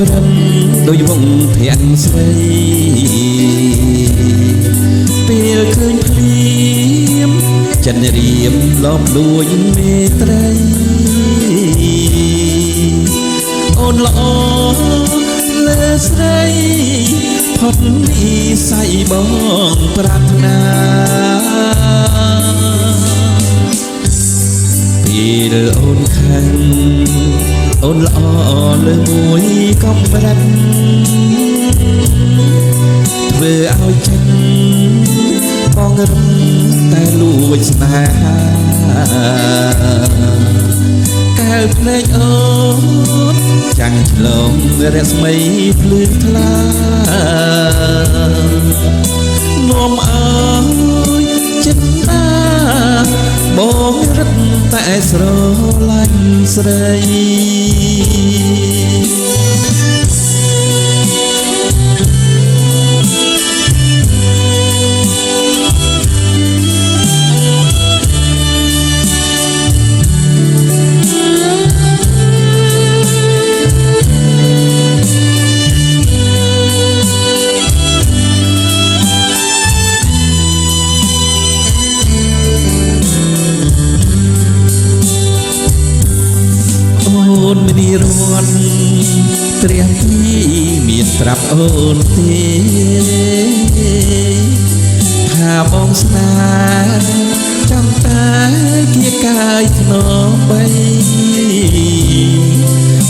ប្រឹងដោយវងធាក់ស្រីពេលឃើញភ្លៀមចិនរៀមលំលួយមេត្រីអូនល្អលើស្រីផុតនិស័យបងប្រាថ្នាពេលអូនខឹងអូនល្អលើមួយកំរិតធ្វើឲ្យចិត្តបងរំតែលួចស្នេហាកែវភ្នែកអូនចាំងឆ្លងរស្មីភ្លឺថ្លានាំឲ្យចិត្តតាបងរត់តែស្រឡាញ់ស្រីអូនមនីរត់ព្រះទីមានប្រាប់អូនទេថាបងស្នេហ៍ចង់តែគៀកាយធ្នមបី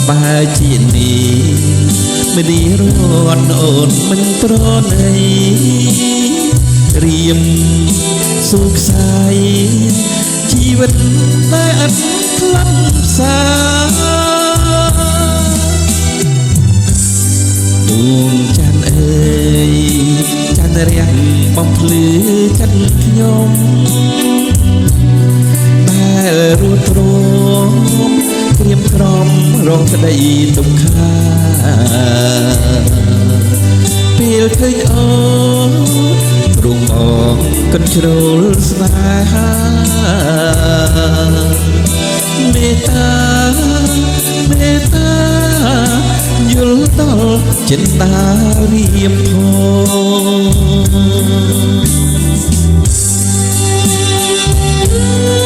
បើជានេះមនីរត់អូនមិនប្រណីរៀមសុខសាយជីវិតតែអត់ខ្លាំងផ្សាដួងច័ន្ទអើយច័ន្ទរះបំភ្លឺចិត្តខ្ញុំដែលរួតរមក្រៀមក្រំរងក្តីទុក្ខាពេលឃើញអូនរុំអងកញ្ជ្រោលស្នេហាមេត្តាយល់ដល់ចិន្តារៀមផង